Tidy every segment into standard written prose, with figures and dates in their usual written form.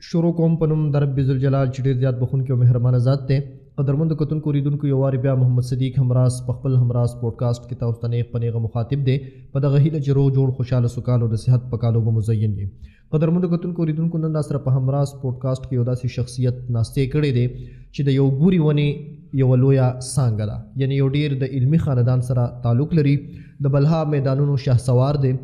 شروع کوم په نوم د رب ذوالجلال چې ډېر زیات بخونکی او مهربانه ذات دی. قدرمند کتونکو اوریدونکو یو وارې بیا محمد صدیق همراز په خپل همراز پوډکاسټ کې تاسو ته نیغ په نیغه مخاطب دی په دغه هیله چې روغ جوړ خوشحاله سوکاله او د صحت په کالو به مزین وي. قدرمند کتونکو اوریدونکو نن سره په همراز پوډکاسټ کې یو داسې شخصیت ناستې کړی دی چې د یو ګوري ونې یوه لویه څانګه ده، یعنې یو ډېر د علمي خاندان سره تعلق لري. د بلها میدانونو شهسوار دی.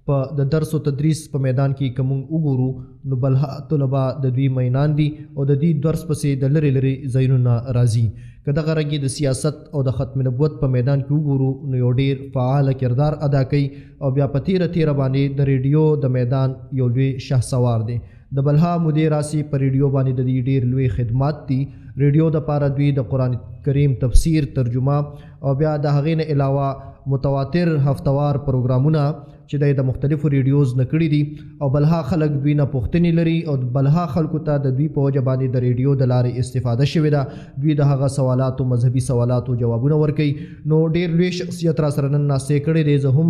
په د درس او تدریس په میدان کې که موږ وګورو نو بلها طلبا د دوی مینان دي او د دوی درس پسې د لرې لرې ځایونو نه راځي. که دغه رنګې د سیاست او د ختم نبوت په میدان کې وګورو نو یو ډېر فعاله کردار ادا کوي او بیا په تیره باندې د ریډیو د میدان یو لوی شهسوار دی. د بلها مدیر راسي په ریډیو باندې د دې ډېر لوی خدمات دي. ریډیو د پاره دوی د قرآن کریم تفسیر، ترجمه او بیا د هغې نه علاوه متواتر هفتوار پروګرامونه چې د مختلفو ریډیوز نه کړي دي او بلها خلک دوی نه پوښتنې لري او بلها خلکو ته د دوی په وجه باندې د ریډیو د لارې استفاده شوې ده. دوی د هغه سوالاتو مذهبي سوالاتو جوابونه ورکوي. نو ډېر لوی شخصیت را سره نن ناستې کړی دی. زه هم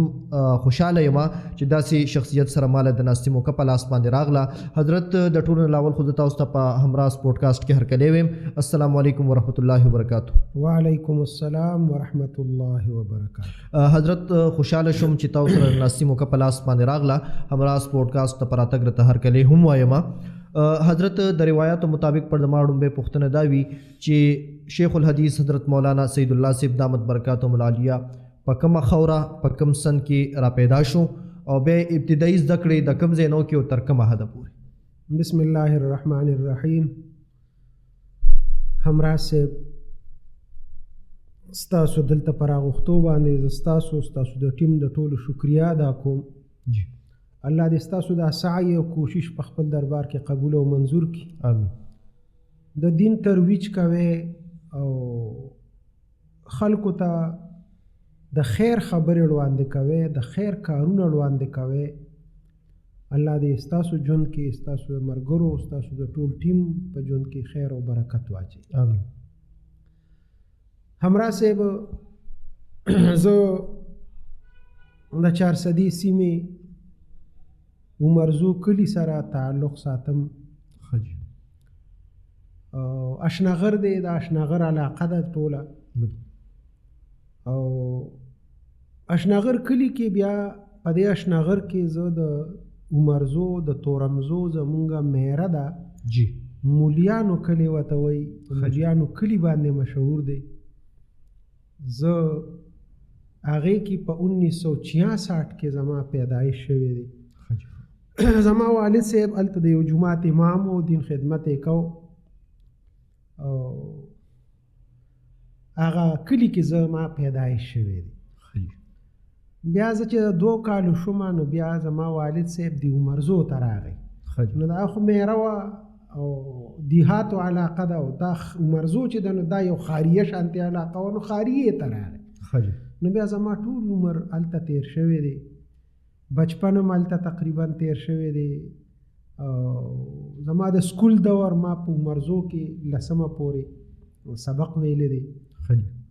خوشحاله یم چې داسې شخصیت سره ماله د ناستې موقع په لاس باندې راغله. حضرت د ټولو نه لاول خو زه تاسو ته په همراز پوډکاسټ کې هرکلی ویم. السلام علیکم ورحمت الله وبرکاتو. وعلیکم السلام ورحمت الله وبرکاتو. حضرت خوشحاله شوم چې تاسو سره ناستې موقع په لاس باندې راغله. همراز پوډکاسټ ته په راتګ راته هرکلی هم وایم. حضرت د روایاتو مطابق پر د ما ړومبۍ پوښتنه دا وي چې شیخ الحدیث حضرت مولانا سید الله صاحب دامت برکاتهم العالیه په کومه خوره په کوم سن کې را پیدا شو او بیا ابتدایي زده کړې د کوم ځای نه وکړي او تر کومه حده پورې؟ بسم الله الرحمن الرحیم. همراز صاحب ستاسو دلته پر راغوښتو باندې زه ستاسو د ټیم د ټولو شکریا ادا کوم. جی الله دې ستاسو دا سعی او کوشش په خپل دربار کې قبول او منظور کړي. آمین. د دین ترویج کوئ او خلکو ته د خیر خبرې وړاندې کوئ، د خیر کارونه وړاندې کوئ. الله دې ستاسو ژوند کې، ستاسو د ملګرو، ستاسو د ټول ټیم په ژوند کې خیر او برکت واچوي. آمین. همراز صاحب زه د چارسدي سیمې عمرزو کلي سره تعلق ساتم. اشنغر دی، د اشنغر علاقه ده ټوله. او اشنغر کلي کې بیا په دې اشنغر کې زه د عمرزو د تورمزو زمونږه میره ده جی مولیانو کلي ورته وایي. مولیانو کلي باندې مشهور دی. زه هغې کې په 1966 کې زما پیدایش شوی دی. زما والد صاحب هلته د یو جومات امام و، دین خدمت یې کو. او هغه کلي کې زما پیدایش شوی دی. بیا زه چې 2 کالو شوم نو بیا زما والد صاحب د عمرزو ته راغی. نو دا خو میره وه او دیهاتو علاقه ده او دا عمرزو چې ده نو دا یو خاریه شانتې علاقه وه، نو خاریې ته راغی. نو بیا زما ټول عمر هلته تیر شوی دی. بچپن هم هلته تقریبا تیر شوی دی. زما د سکول دور ما په عمرزو کې 10مه پورې سبق ویلی دی.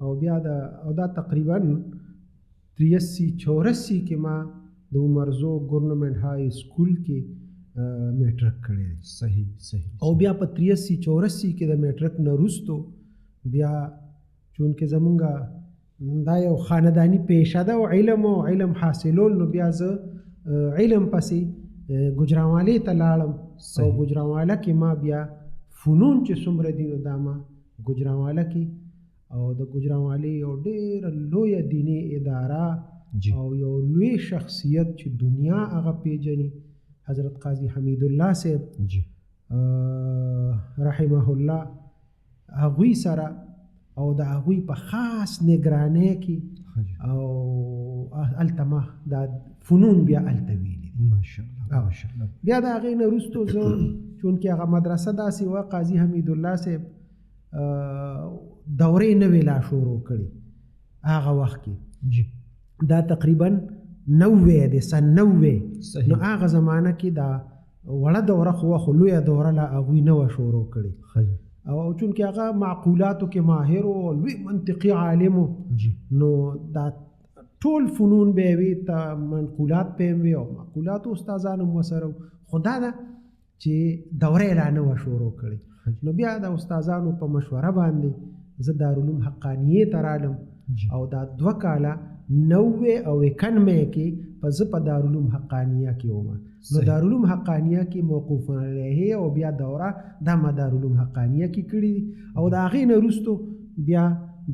او بیا دا تقریبا 83-84 کې ما د عمرزو ګورنمنټ های سکول کې میټرک کړی دی. صحیح. او بیا په 83-84 کې د میټرک نه وروستو بیا چونکې زمونږ دا یو خانداني پیشه ده او علم حاصلول، نو بیا زه علم پسې ګوجرانوالۍ ته لاړم. او ګوجرانواله کې ما بیا فنون چې څومره دي نو دا ما ګوجرانواله کې او د ګوجرانوالۍ یو ډېره لویه دیني اداره او یو لوی شخصیت چې دنیا هغه پیژني حضرت قاضي حمید الله صاحب رحمه الله، هغوی سره او د هغوی په خاص نگرانۍ کې او هلته ما دا فنون بیا هلته ویلي دي. ماشاءالله. بیا د هغې نه وروستو زه چونکې هغه مدرسه داسې وه، قاضي حمید الله صاحب دورې نوې لا شروع کړي هغه وخت کې. دا تقریبا 90 دی، سن 90. نو هغه زمانه کې دا وړه دوره خو لویه دوره لا هغوی نه وه شروع کړي. او چونکې هغه معقولاتو کې ماهر او لوی منطقي عالم نو دا ټول فنون به وي ته منقولات به وي او معقولات استادانو ورسره. خو دا ده چې دوره اعلان و شروع کړي. نو بیا د استادانو په مشوره باندې زه دارالعلوم حقانیه ته رالم او دا 2 کاله 90 او 91 کې په زه په دارالعلوم حقانیه کې وم. نو دارالعلوم حقانیه کې موقوف علیه او بیا دوره د دارالعلوم حقانیه کې کړي او د هغې نه وروسته بیا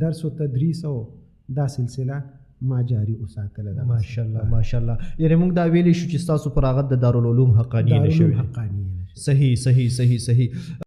درس و تدریس او دا سلسله ما جاری وساتله ده. ماشاءالله ماشاءالله. یعنې موږ دا ویلی شو چې ستاسو پر هغه د دارالعلوم حقانیه نه شوې. حقانیه صحیح صحیح صحیح صحیح.